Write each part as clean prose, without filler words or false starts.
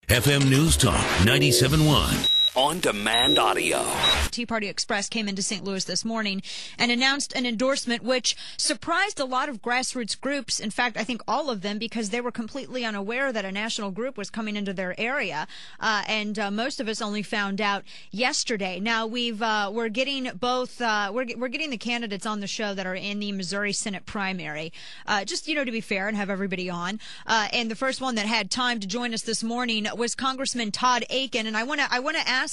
FM News Talk 97.1. On-demand audio. Tea Party Express came into St. Louis this morning and announced an endorsement which surprised a lot of grassroots groups. In fact, I think all of them, because they were completely unaware that a national group was coming into their area. And most of us only found out yesterday. Now we're getting both. We're getting the candidates on the show that are in the Missouri Senate primary. Just to be fair and have everybody on. And the first one that had time to join us this morning was Congressman Todd Akin, and I want to ask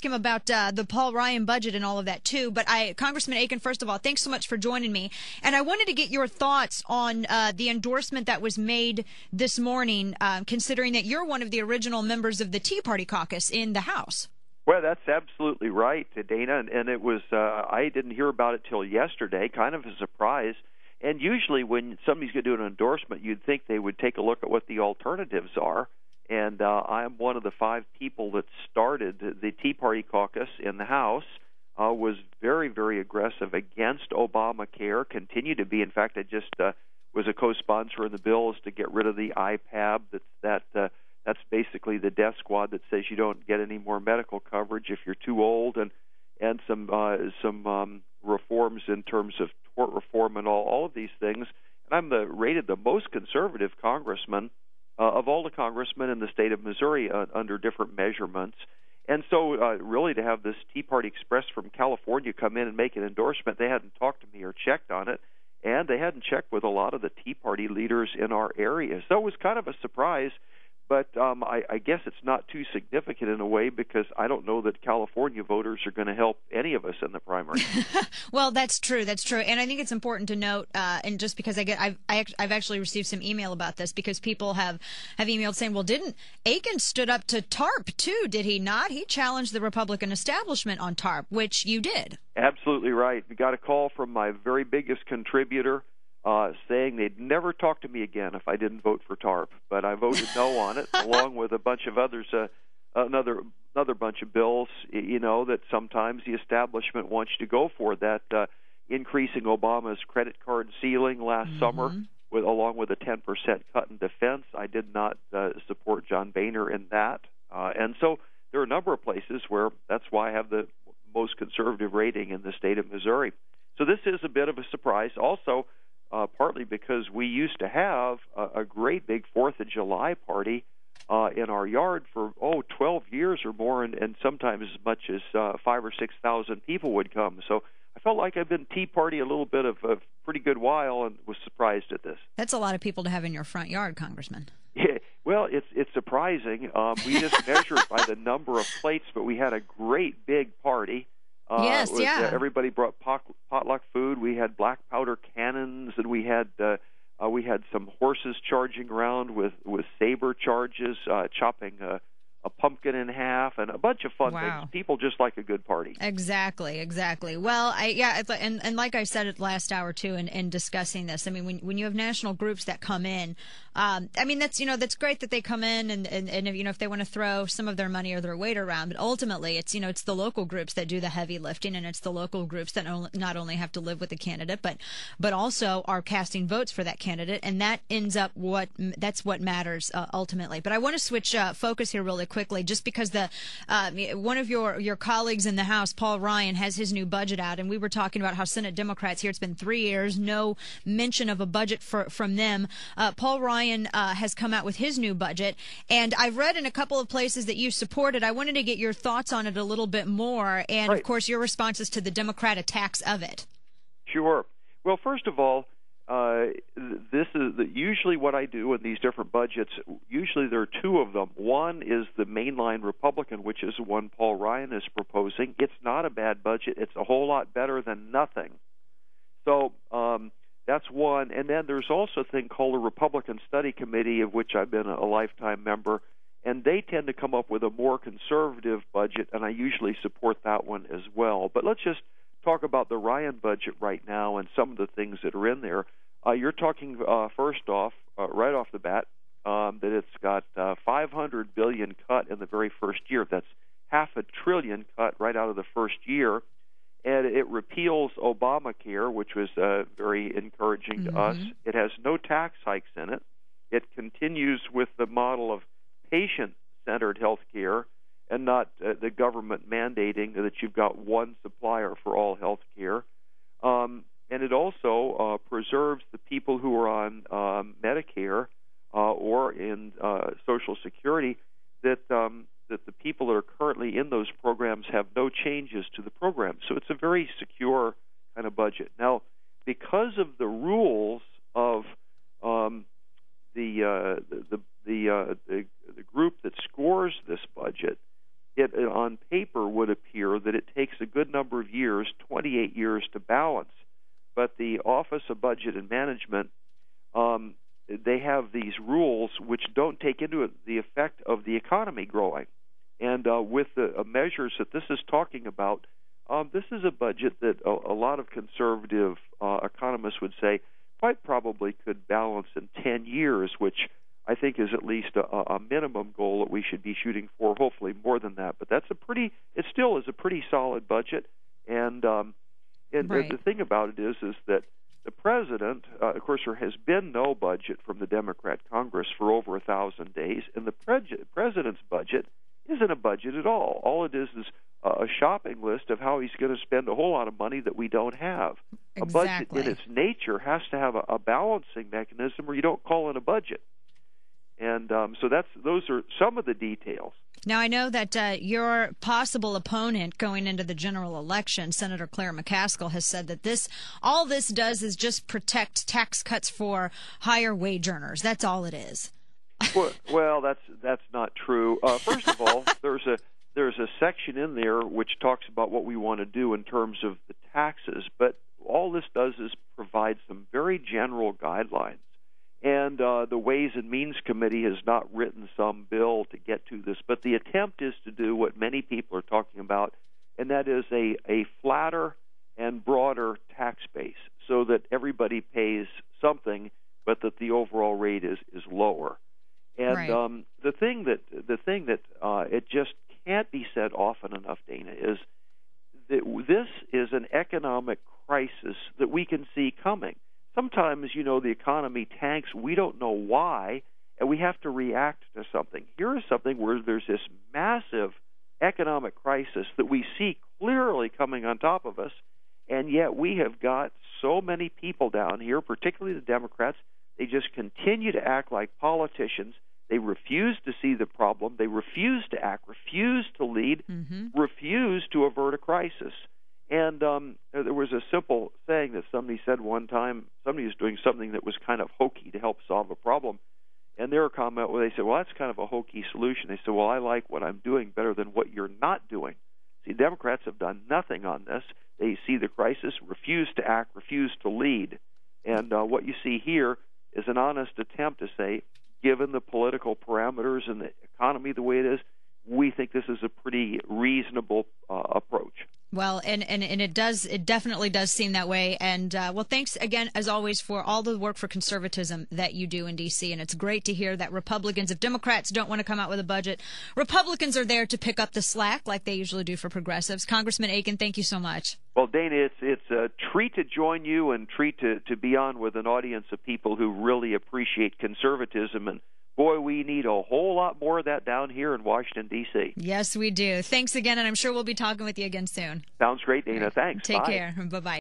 him about the Paul Ryan budget and all of that too. But Congressman Akin, first of all, thanks so much for joining me. And I wanted to get your thoughts on the endorsement that was made this morning, considering that you're one of the original members of the Tea Party caucus in the House. Well, that's absolutely right, Dana. And it was I didn't hear about it till yesterday, kind of a surprise. And usually when somebody's going to do an endorsement, you'd think they would take a look at what the alternatives are. And I'm one of the 5 people that started the Tea Party caucus in the House, was very, very aggressive against Obamacare, continue to be. In fact, I just was a co-sponsor in the bills to get rid of the IPAB. That's basically the death squad that says you don't get any more medical coverage if you're too old, and some reforms in terms of tort reform and all of these things. And I'm rated the most conservative congressman of all the congressmen in the state of Missouri under different measurements. And so really to have this Tea Party Express from California come in and make an endorsement, they hadn't talked to me or checked on it, and they hadn't checked with a lot of the Tea Party leaders in our area. So it was kind of a surprise, but I guess it's not too significant in a way, because I don't know that California voters are going to help any of us in the primary. Well, that's true. That's true. And I think it's important to note, and just because I've actually received some email about this, because people have emailed saying, well, didn't Akin stood up to TARP too, did he not? He challenged the Republican establishment on TARP, which you did. Absolutely right. We got a call from my very biggest contributor, saying they'd never talk to me again if I didn't vote for TARP. But I voted no on it, along with a bunch of others, another bunch of bills, that sometimes the establishment wants you to go for, that increasing Obama's credit card ceiling last summer, along with a 10% cut in defense. I did not support John Boehner in that. And so there are a number of places where that's why I have the most conservative rating in the state of Missouri. So this is a bit of a surprise. Also, partly because we used to have a great big 4th of July party in our yard for 12 years or more, and sometimes as much as 5,000 or 6,000 people would come. So I felt like I've been Tea Party a little bit of a pretty good while, and was surprised at this. That's a lot of people to have in your front yard, Congressman. Yeah, well, it's surprising. We just measured by the number of plates, but we had a great big party. Yes, yeah. Everybody brought potluck food. We had black powder cannons, and we had some horses charging around with saber charges, chopping a pumpkin in half, and a bunch of fun things. People just like a good party. Exactly. Well, and like I said at last hour too, in discussing this, I mean, when you have national groups that come in, that's great that they come in and if they want to throw some of their money or their weight around, but ultimately it's the local groups that do the heavy lifting, and it's the local groups that not only have to live with the candidate, but also are casting votes for that candidate, and that ends up that's what matters ultimately. But I want to switch focus here really quickly, just because one of your colleagues in the House, Paul Ryan, has his new budget out, and we were talking about how Senate Democrats here, it's been 3 years, no mention of a budget from them. Paul Ryan has come out with his new budget, and I've read in a couple of places that you support it. I wanted to get your thoughts on it a little bit more, and of course your responses to the Democrat attacks of it. Sure. Well, first of all, this is usually what I do in these different budgets. Usually there are 2 of them. One is the mainline Republican, which is the one Paul Ryan is proposing. It's not a bad budget. It's a whole lot better than nothing. So that's one. And then there's also a thing called the Republican Study Committee, of which I've been a lifetime member, and they tend to come up with a more conservative budget, and I usually support that one as well. But let's just talk about the Ryan budget right now and some of the things that are in there. You're talking first off, right off the bat, that it's got $500 billion cut in the very first year. That's $500 billion cut right out of the first year, and it repeals Obamacare, which was very encouraging to us. It has no tax hikes in it. It continues with the model of patient-centered health care and not the government mandating that you've got one supplier for all health care. And it also preserves the people who are on Medicare or in Social Security, that the people that are currently in those programs have no changes to the program. So it's a very secure kind of budget. Now, because of the rules of the group that scores this budget, it on paper would appear that it takes a good number of years, 28 years, to balance. But the Office of Budget and Management, they have these rules which don't take into the effect of the economy growing. And with the measures that this is talking about, this is a budget that a lot of conservative economists would say quite probably could balance in 10 years, which I think is at least a minimum goal that we should be shooting for, hopefully more than that. But it still is a pretty solid budget. And right. the thing about it is that the president, of course, there has been no budget from the Democrat Congress for over 1,000 days, and the president's budget isn't a budget at all. All it is a shopping list of how he's going to spend a whole lot of money that we don't have. Exactly. A budget in its nature has to have a balancing mechanism, or you don't call it a budget. And so those are some of the details. Now, I know that your possible opponent going into the general election, Senator Claire McCaskill, has said that all this does is just protect tax cuts for higher wage earners. That's all it is. Well, that's not true. First of all, there's a section in there which talks about what we want to do in terms of the taxes, but all this does is provide some very general guidelines. And the Ways and Means Committee has not written some bill to get to this, but the attempt is to do what many people are talking about, and that is a flatter and broader tax base, so that everybody pays something, but that the overall rate is lower. And right. the thing that it just can't be said often enough, Dana, is that this is an economic crisis that we can see coming. Sometimes, the economy tanks. We don't know why, and we have to react to something. Here is something where there's this massive economic crisis that we see clearly coming on top of us, and yet we have got so many people down here, particularly the Democrats. They just continue to act like politicians. They refuse to see the problem. They refuse to act, refuse to lead, refuse to avert a crisis. And there was a simple saying that somebody said one time. Somebody was doing something that was kind of hokey to help solve a problem. And their comment, they said, well, that's kind of a hokey solution. They said, well, I like what I'm doing better than what you're not doing. See, Democrats have done nothing on this. They see the crisis, refuse to act, refuse to lead. And what you see here is an honest attempt to say, given the political parameters and the economy the way it is, we think this is a pretty reasonable approach. Well, and it definitely does seem that way. And well, thanks again, as always, for all the work for conservatism that you do in D.C. And it's great to hear that Republicans, if Democrats don't want to come out with a budget, Republicans are there to pick up the slack like they usually do for progressives. Congressman Akin, thank you so much. Well, Dana, it's a treat to join you and treat to be on with an audience of people who really appreciate conservatism. And boy, we need a whole lot more of that down here in Washington, D.C. Yes, we do. Thanks again, and I'm sure we'll be talking with you again soon. Sounds great, Dana. Thanks. Take Bye. care. Bye-bye.